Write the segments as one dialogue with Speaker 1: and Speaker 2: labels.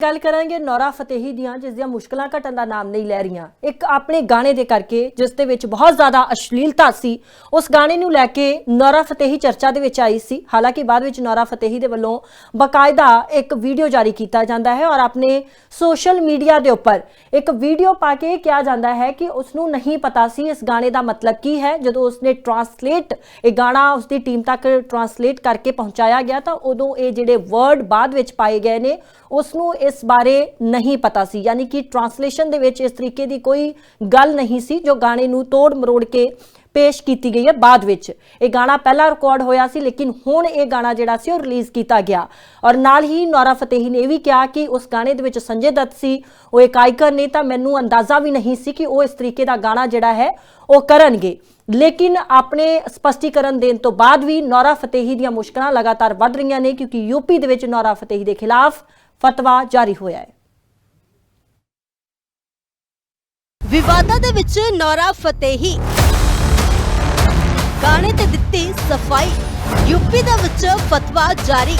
Speaker 1: गल करांगे नौरा फतेही दियां जिस दियां मुश्किलां घटन दा नाम नहीं लै रहीआं। एक अपने गाने दे करके जिस दे विच बहुत ज़्यादा अश्लीलता सी, उस गाने नूं लैके नौरा फतेही चर्चा दे विच आई सी। हालांकि बाद विच नौरा फतेही दे वल्लों बाकायदा एक वीडियो जारी किया जाता है और अपने सोशल मीडिया के उपर एक वीडियो पा के कहा जाता है कि उसनूं नहीं पता सी इस गाने का मतलब की है। जो उसने ट्रांसलेट ये गाना उसकी टीम तक ट्रांसलेट करके पहुँचाया गया तो उदों ये जिहड़े वर्ड बाद विच पाए गए ने उसनूं इस बारे नहीं पता सी, यानी कि ट्रांसलेशन दे विच इस तरीके की कोई गल नहीं सी जो गाने नूं तोड़ मरोड़ के पेश की गई है। बाद विच ये गाना पहला रिकॉर्ड होया सी, लेकिन हुण ये गाना जिहड़ा सी वो रिलीज़ किया गया। और नाल ही नौरा फतेही ने भी कहा कि उस गाने दे विच संजय दत्त सी, वो एक आइकन ने, तो मैनूं अंदाज़ा भी नहीं सी कि वो इस तरीके का गाना जिहड़ा है वो करनगे। लेकिन अपने स्पष्टीकरण देने तो बाद भी नौरा फतेही दीयां मुश्किलां लगातार वध रहीआं ने, क्योंकि यूपी दे विच नौरा फतेही के खिलाफ फतवा जारी होया है।
Speaker 2: विवादां दे विच नौरा फतेही गाने ते दित्ती सफाई, यूपी दे विच फतवा जारी।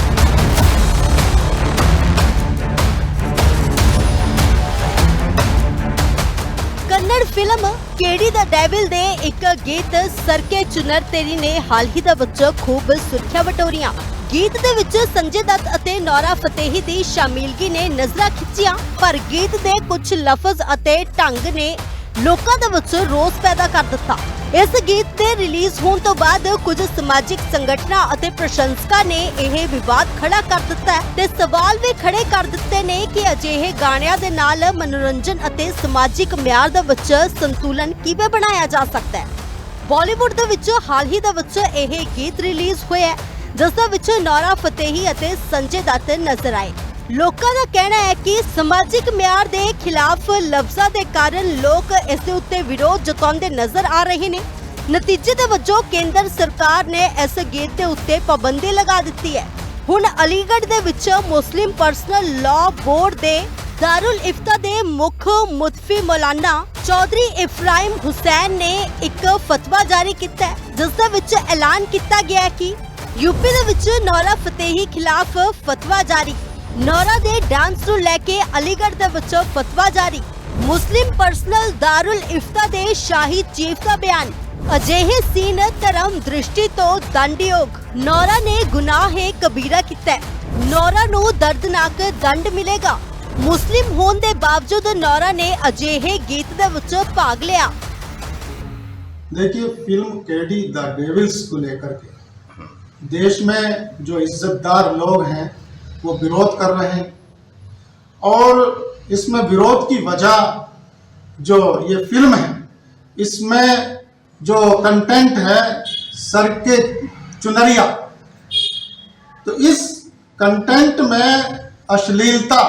Speaker 2: Kannada film KD the devil दे एक गीत सरके चुनर तेरी ने हाल ही दे विच खूब सुर्खियां बटोरियां। गीत दे विच संजय दत्त अते नौरा फतेही दी शामिलगी ने नज़रां खिंचियां, पर गीत दे कुछ लफज अते ढंग ने लोकां दे विच रोस पैदा कर दिता। इस गीत दे रिलीज होने तो बाद कुछ समाजिक संगठनां अते प्रशंसकां ने यह विवाद खड़ा कर दिता है ते सवाल भी खड़े कर दिते ने कि अजिहे गाणियां दे नाल मनोरंजन अते समाजिक म्यार दे विच संतुलन किवें बनाया जा सकता है। बॉलीवुड दे विच हाल ही दे विच यह गीत रिलीज होया जिस दे विच नौरा फतेही अते संजय दत्त नजर आए। लोकां दा कहना है कि समाजिक म्यार दे खिलाफ लफ्ज़ां दे कारण लोग इस दे उत्ते विरोध जताउंदे नजर आ रहे ने। नतीजे दे वजों केंद्र सरकार ने इस गीत दे उत्ते पाबंदी लगा दित्ती है। हुण अलीगढ़ दे विच मुस्लिम पर्सनल लॉ बोर्ड दे दारुल इफ्ता दे मुख मुतफी मौलाना चौधरी इफ्राहिम हुसैन ने एक फतवा जारी किया है जिस दे विच ऐलान किया गया है कि यूपी दे विच नौरा फतेही खिलाफ फतवा जारी। नौरा दे डांस नूं लैके अलीगढ़ दे विच फतवा जारी। मुस्लिम पर्सनल दारुल इफ्ता दे शाही चीफ का बयान, अजिहे सीन धर्म दृष्टि तो दंडयोग। नौरा ने गुनाह कबीरा किया है, नौरा नूं दर्दनाक दंड मिलेगा। मुस्लिम होने दे बावजूद नौरा ने अजिहे गीत दे विच भाग लिया।
Speaker 3: देखिए, फिल्म केडी द डेविल्स को लेकर के देश में जो इज्जतदार लोग हैं वो विरोध कर रहे हैं, और इसमें विरोध की वजह जो ये फिल्म है इसमें जो कंटेंट है सर के चुनरिया, तो इस कंटेंट में अश्लीलता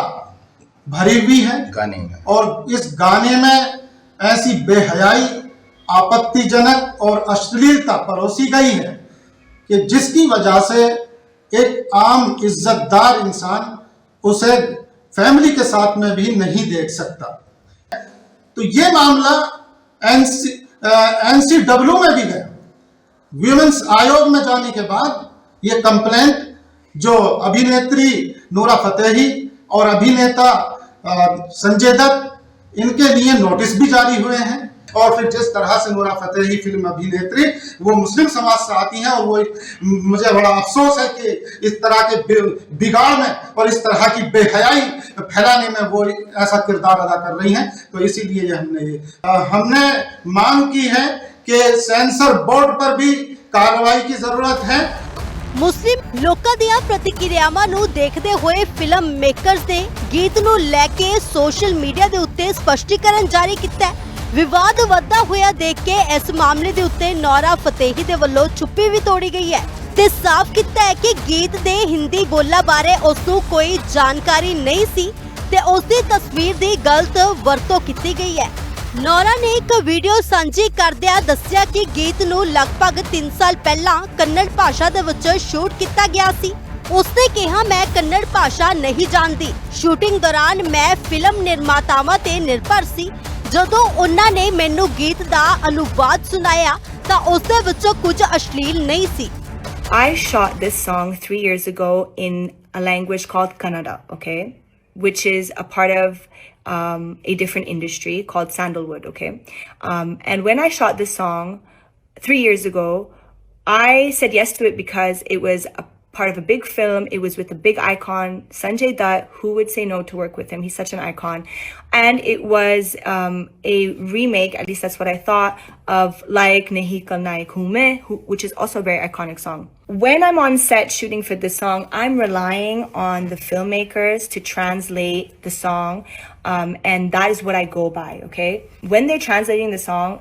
Speaker 3: भरी हुई है
Speaker 4: गाने में, और
Speaker 3: इस गाने में ऐसी बेहयाई, आपत्तिजनक और अश्लीलता परोसी गई है कि जिसकी वजह से एक आम इज्जतदार इंसान उसे फैमिली के साथ में भी नहीं देख सकता। तो ये मामला एनसीडब्ल्यू में भी गया। विमेंस आयोग में जाने के बाद ये कंप्लेंट जो अभिनेत्री नौरा फतेही और अभिनेता संजय दत्त, इनके लिए नोटिस भी जारी हुए हैं। और फिर जिस तरह से नौरा फतेही फिल्म अभिनेत्री वो मुस्लिम समाज से आती हैं, और वो मुझे बड़ा अफसोस है कि इस तरह के बिगाड़ में और इस तरह की बेहयाई फैलाने में वो ऐसा किरदार अदा कर रही हैं। तो इसीलिए हमने मांग की है कि सेंसर बोर्ड पर भी कार्रवाई की जरूरत है।
Speaker 2: मुस्लिम लोकां दीयां प्रतिक्रियावां नूं देखदे होए फिल्म मेकर्स ने गीत नूं लैके सोशल मीडिया दे उत्ते स्पष्टीकरण जारी किया है। विवाद वधदा होया देख के इस मामले दे उत्ते नौरा फतेही दे वल्लों चुप्पी भी तोड़ी गई है ते साफ किया है कि गीत दे हिंदी बोला बारे उसनूं कोई जानकारी नहीं सी ते उसदी तस्वीर दी गलत वरतों की गई है। नौरा ने एक वीडियो साझी करदिया दस्सिया कि गीत नूं लगभग 3 साल पहला कन्नड़ भाषा दे विच शूट किया गया सी। उसने कहा, मैं कन्नड़ भाषा नहीं जानती, शूटिंग दौरान मैं फिल्म निर्मातावां ते निर्भर सी। जदों उन्हां ने मैनू गीत दा अनुवाद सुनाया तां उस दे विच कुछ अश्लील नहीं सी।
Speaker 5: I shot this song 3 years ago in a language called Kannada, okay?
Speaker 4: which is a part of a different industry called sandalwood, okay? And when I shot this song 3 years ago, I said yes to it because it was a part of a big film. It was with a big icon, Sanjay Dutt. Who would say no to work with him? He's such an icon. And it was a remake, at least that's what I thought, of Like Nahi Kal Naik Hoon Main, which is also a very iconic song. When I'm on set shooting for this song, I'm relying on the filmmakers to translate the song, and that is what I go by, okay? When they're translating the song,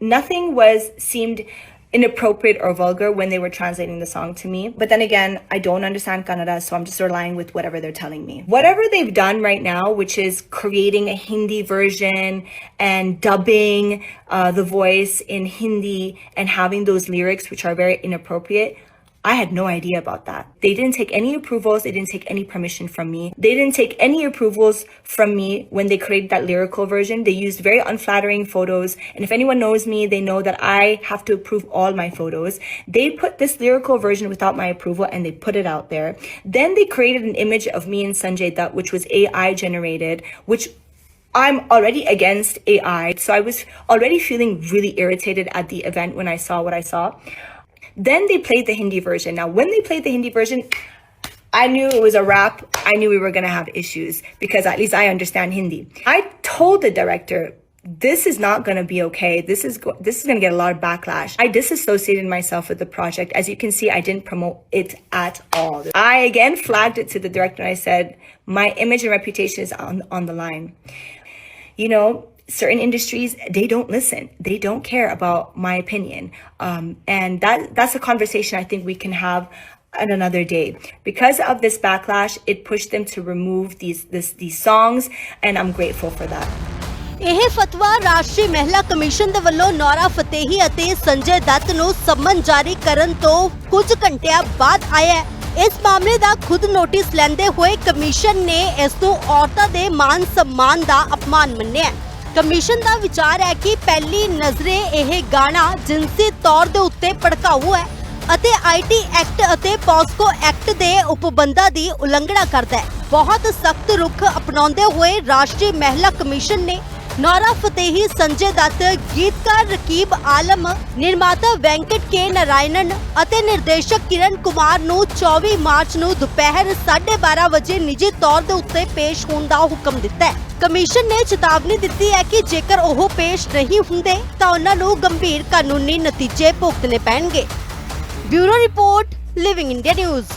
Speaker 4: nothing seemed inappropriate or vulgar when they were translating the song to me. But then again, I don't understand Kannada, so I'm just relying with whatever they're telling me. Whatever they've done right now, which is creating a Hindi version and dubbing the voice in Hindi and having those lyrics, which are very inappropriate, I had no idea about that. They didn't take any approvals. They didn't take any permission from me. They didn't take any approvals from me when they created that lyrical version. They used very unflattering photos. And if anyone knows me, they know that I have to approve all my photos. They put this lyrical version without my approval and they put it out there. Then they created an image of me and Sanjay Dutt, which was AI generated, which I'm already against AI. So I was already feeling really irritated at the event when I saw what I saw. Then they played the Hindi version. Now, when they played the Hindi version, I knew it was a wrap. I knew we were going to have issues because at least I understand Hindi. I told the director, this is not going to be okay. This is going to get a lot of backlash. I disassociated myself with the project. As you can see, I didn't promote it at all. I again flagged it to the director and I said, my image and reputation is on the line. You know, certain industries, they don't listen. They don't care about my opinion. And that's a conversation I think we can have on another day. Because of this backlash, it pushed them to remove these songs, and I'm grateful for that.
Speaker 2: ਇਹ ਫਤਵਾ ਰਾਸ਼ਟਰੀ ਮਹਿਲਾ commission ਦੇ ਵੱਲੋਂ Nora Fatehi ਅਤੇ ਸੰਜੇ ਦੱਤ ਨੂੰ ਸਮਨ ਜਾਰੀ ਕਰਨ ਤੋਂ ਕੁਝ ਘੰਟਿਆਂ ਬਾਅਦ ਆਇਆ ਹੈ। ਇਸ ਮਾਮਲੇ ਦਾ ਖੁਦ ਨੋਟਿਸ ਲੈਂਦੇ ਹੋਏ ਕਮਿਸ਼ਨ ਨੇ ਇਸ ਨੂੰ ਔਰਤਾਂ ਦੇ ਮਾਨ ਸਨਮਾਨ ਦਾ ਅਪਮਾਨ ਮੰਨਿਆ। ਕਮਿਸ਼ਨ ਦਾ ਵਿਚਾਰ ਹੈ ਕਿ ਪਹਿਲੀ ਨਜ਼ਰੇ ਇਹ ਗਾਣਾ ਜਿਨਸੀ ਤੌਰ ਦੇ ਉੱਤੇ ਭੜਕਾਊ ਹੈ ਅਤੇ ਆਈਟੀ ਐਕਟ ਅਤੇ ਪੋਸਕੋ ਐਕਟ ਦੇ ਉਪਬੰਧਾਂ ਦੀ ਉਲੰਘਣਾ ਕਰਦਾ ਹੈ। ਬਹੁਤ ਸਖਤ ਰੁਖ ਅਪਣਾਉਂਦੇ ਹੋਏ ਰਾਸ਼ਟਰੀ ਮਹਿਲਾ ਕਮਿਸ਼ਨ ਨੇ नौरा फतेही, संजय दत्त, गीतकार रकीब आलम, निर्माता वेंकट के नारायणन ਅਤੇ निर्देशक किरण कुमार ਨੂੰ 24 ਮਾਰਚ ਨੂੰ ਦੁਪਹਿਰ 12:30 ਵਜੇ ਨਿੱਜੀ ਤੌਰ ਦੇ ਉੱਤੇ ਪੇਸ਼ ਹੋਣ ਦਾ ਹੁਕਮ ਦਿੱਤਾ ਹੈ। ਕਮਿਸ਼ਨ ਨੇ ਚੇਤਾਵਨੀ ਦਿੱਤੀ ਹੈ ਕਿ ਜੇਕਰ ਉਹ ਪੇਸ਼ ਨਹੀਂ ਹੁੰਦੇ ਤਾਂ ਉਹਨਾਂ ਨੂੰ ਗੰਭੀਰ ਕਾਨੂੰਨੀ ਨਤੀਜੇ ਭੁਗਤਣੇ ਪੈਣਗੇ। Bureau report, living India news.